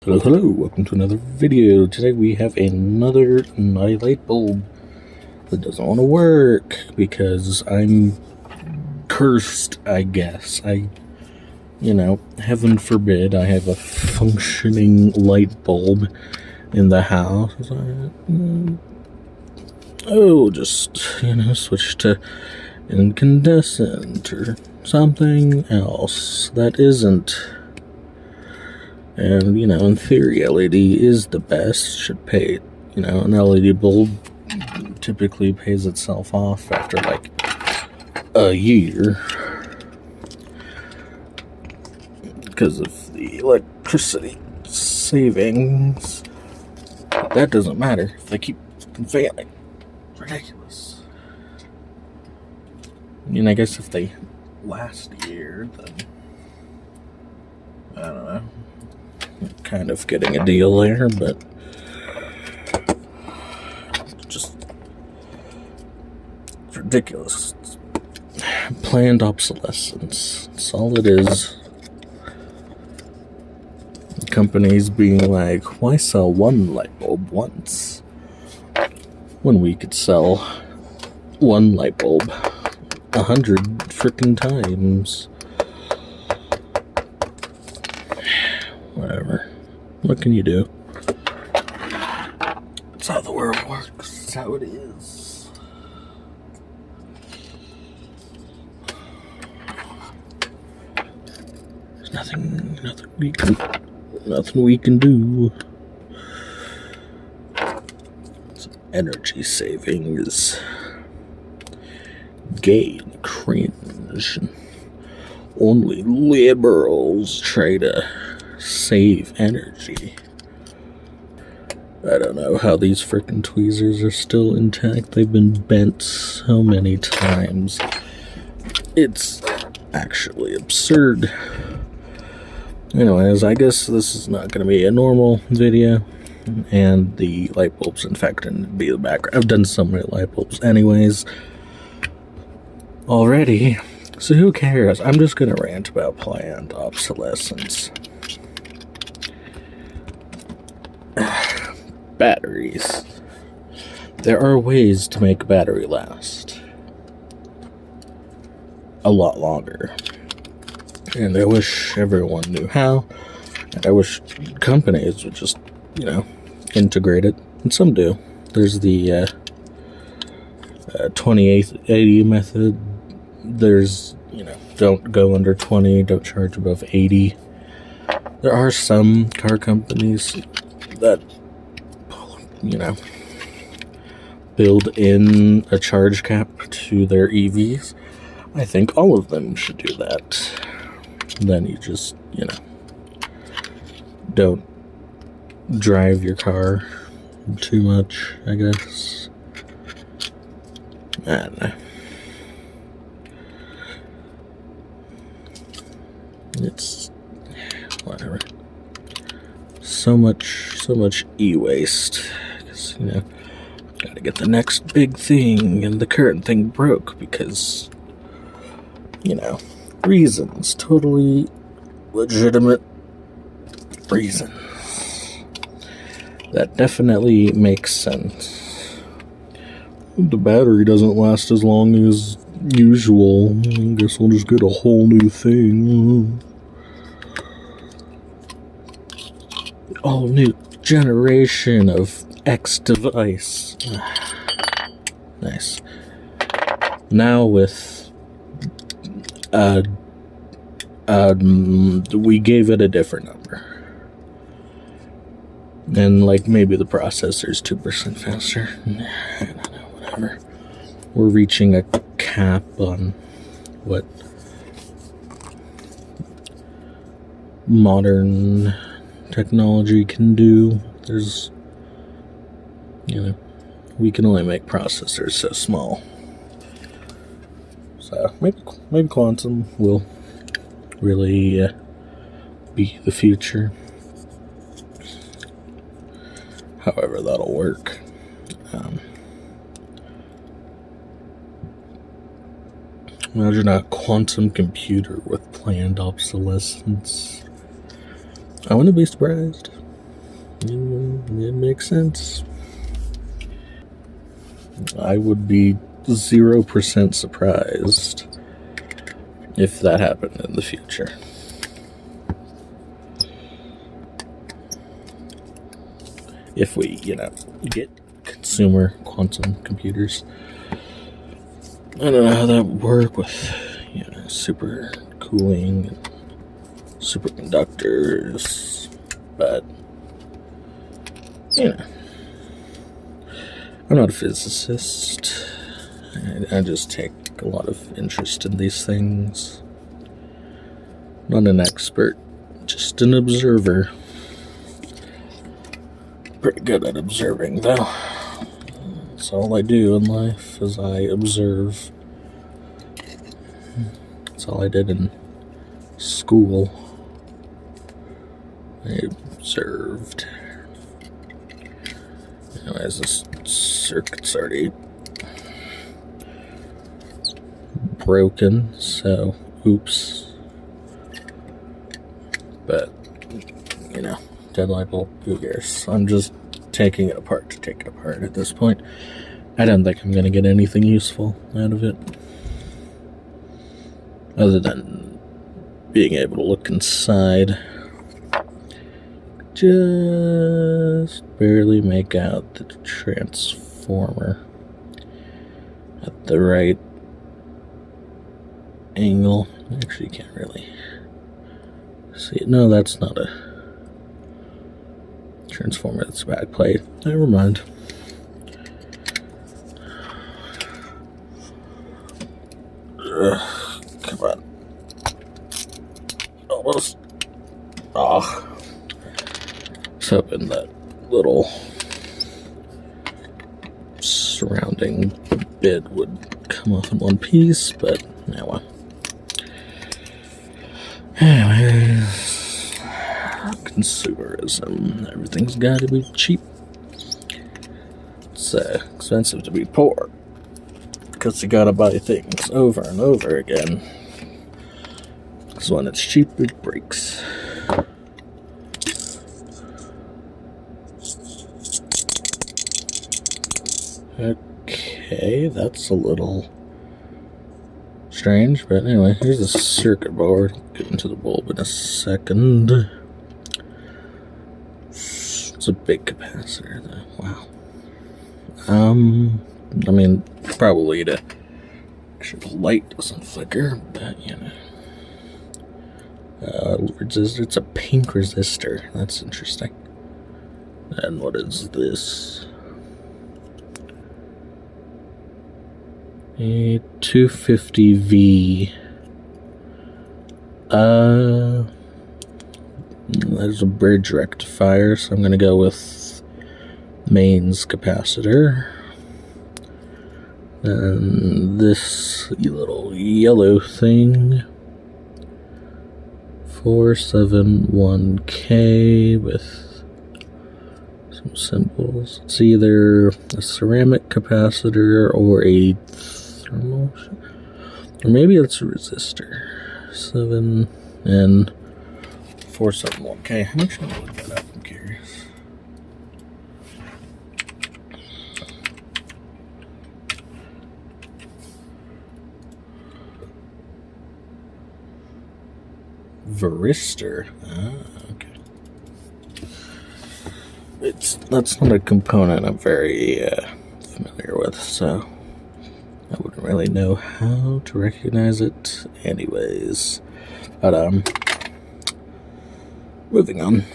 Hello, welcome to another video. Today we have another naughty light bulb that doesn't want to work because I'm cursed, I guess. Heaven forbid I have a functioning light bulb in the house. Switch to incandescent or something else that isn't. And, in theory, LED is the best, should pay, an LED bulb typically pays itself off after, like, a year. Because of the electricity savings. That doesn't matter if they keep failing. It's ridiculous. I guess if they last a year, then, I don't know. Kind of getting a deal there, but just ridiculous. Planned obsolescence. That's all it is. The companies being like, why sell one light bulb once when we could sell one light bulb 100 frickin' times? Whatever. What can you do? That's how the world works. That's how it is. There's nothing we can do. Some energy savings. Gain cringe. Only liberals try to save energy. I don't know how these frickin' tweezers are still intact. They've been bent so many times. It's actually absurd. Anyways, I guess this is not going to be a normal video. And the light bulbs, in fact, going to be the background. I've done so many light bulbs anyways already. So who cares? I'm just going to rant about planned obsolescence. Batteries. There are ways to make a battery last a lot longer. And I wish everyone knew how. And I wish companies would just, integrate it. And some do. There's the 2880 method. There's, don't go under 20, don't charge above 80. There are some car companies that build in a charge cap to their EVs. I think all of them should do that. Then you just, don't drive your car too much, I guess. I don't know. It's whatever. So much e-waste. Gotta get the next big thing, and the current thing broke because, reasons. Totally legitimate reasons. That definitely makes sense. The battery doesn't last as long as usual. I guess we'll just get a whole new thing. All new generation of X device. Nice. Now with we gave it a different number. And maybe the processor's 2% faster. I don't know, whatever. We're reaching a cap on what modern technology can do. There's, we can only make processors so small. So maybe quantum will really be the future. However that'll work. Imagine a quantum computer with planned obsolescence. I wouldn't be surprised. It makes sense. I would be 0% surprised if that happened in the future. If we, get consumer quantum computers. I don't know how that would work with, super cooling and superconductors, but, I'm not a physicist. I just take a lot of interest in these things. Not an expert, just an observer. Pretty good at observing, though. That's all I do in life, is I observe. That's all I did in school. I observed. Anyways, this circuit's already broken, so oops. But, dead light bulb, who cares? I'm just taking it apart to take it apart at this point. I don't think I'm going to get anything useful out of it, other than being able to look inside. Just barely make out the transformer at the right angle. Actually, you can't really see it. No, that's not a transformer, that's a backplate. Never mind. Come on. Almost. Oh. I was hoping that little surrounding bit would come off in one piece, but now what? Anyways, consumerism. Everything's got to be cheap. It's expensive to be poor, because you gotta buy things over and over again. Because when it's cheap, it breaks. Okay, that's a little strange, but anyway, here's a circuit board. Get into the bulb in a second. It's a big capacitor, though. Wow. Probably to make sure the light doesn't flicker, but resistor. It's a pink resistor. That's interesting. And what is this? A 250V. There's a bridge rectifier, so I'm going to go with mains capacitor. And this little yellow thing, 471K with some symbols. It's either a ceramic capacitor or a thermal, or maybe it's a resistor. 7 and 471K. How much should I look that up? I'm curious. Varistor. Okay. That's not a component I'm very familiar with, so I wouldn't really know how to recognize it anyways. But moving on.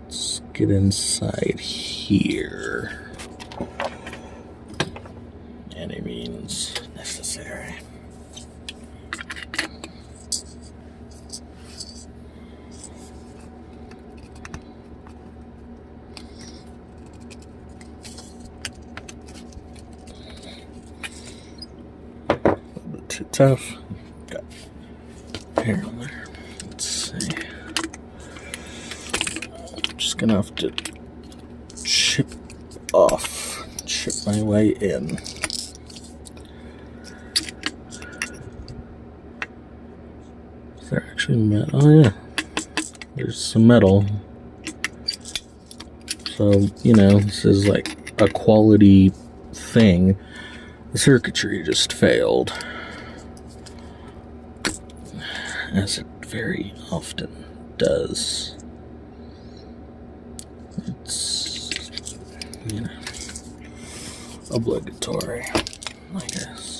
Let's get inside here. Any means necessary. Too tough. Got hair on there. Let's see. I'm just gonna have to chip my way in. Is there actually metal? Oh yeah, there's some metal So, this is like a quality thing. The circuitry just failed, as it very often does. It's, obligatory, I guess.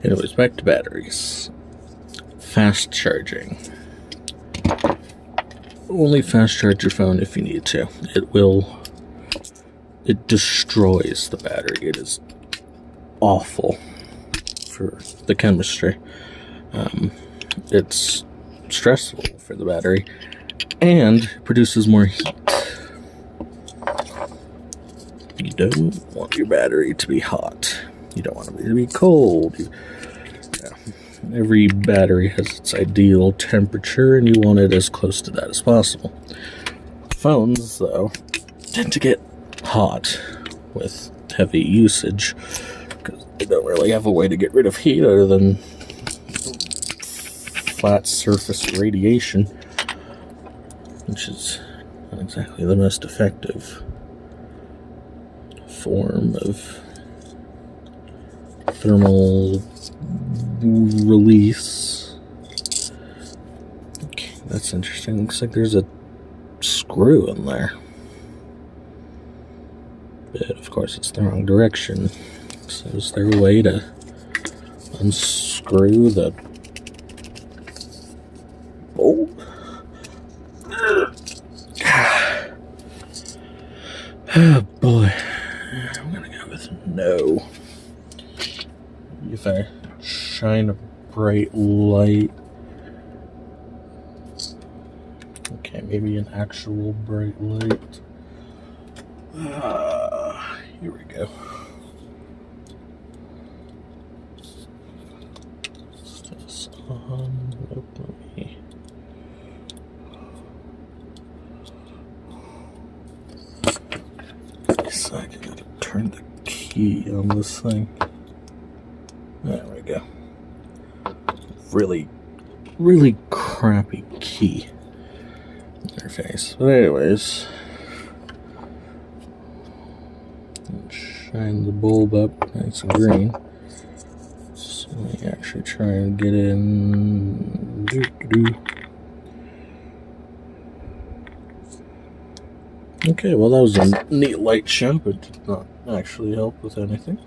Anyways, back to batteries. Fast charging. Only fast charge your phone if you need to. It destroys the battery. It is awful for the chemistry. It's stressful for the battery and produces more heat. You don't want your battery to be hot. You don't want it to be cold. Every battery has its ideal temperature, and you want it as close to that as possible. Phones, though, tend to get hot with heavy usage because they don't really have a way to get rid of heat other than flat surface radiation, which is not exactly the most effective form of thermal release. Okay, that's interesting. Looks like there's a screw in there. But of course it's the wrong direction. So is there a way to unscrew the bulb? Oh boy. I'm gonna go with no. If I shine a bright light. Okay, maybe an actual bright light. Here we go. Is this on? Nope, let me. So I gotta turn the key on this thing. There we go. Really, really crappy key interface. But anyways, shine the bulb up nice and green. So let me actually try and get in. Okay, well that was a neat light show, but did not actually help with anything.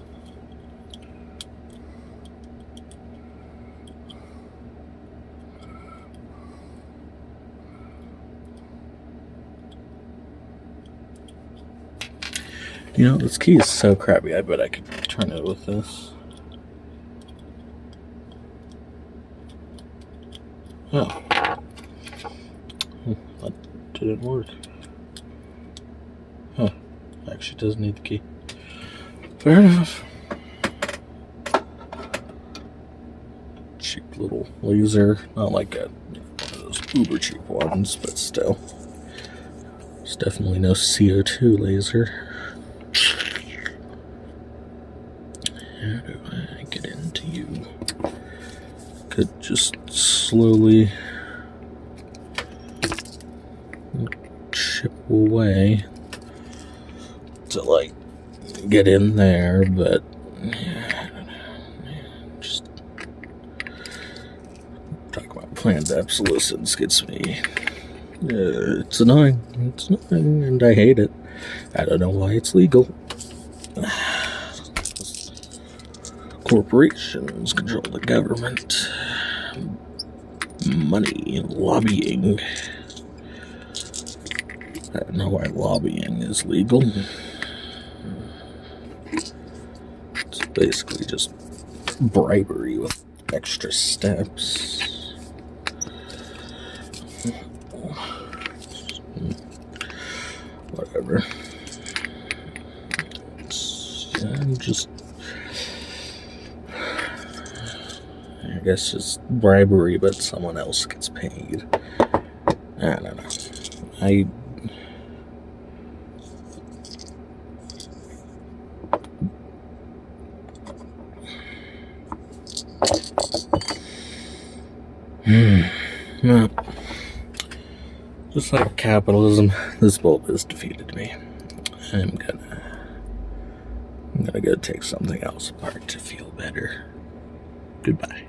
This key is so crappy, I bet I could turn it with this. Oh. That didn't work. Huh. Actually does need the key. Fair enough. Cheap little laser. Not like one of those uber cheap ones, but still. There's definitely no CO2 laser. How do I get into you? Could just slowly chip away to like get in there, but I don't know. Just talk about planned obsolescence gets me. It's annoying. It's annoying, and I hate it. I don't know why it's legal. Corporations control the government. Money, lobbying. I don't know why lobbying is legal. It's basically just bribery with extra steps. Whatever. I guess it's bribery, but someone else gets paid. I don't know. Well, just like capitalism, this bulb has defeated me. I'm gonna go take something else apart to feel better. Goodbye.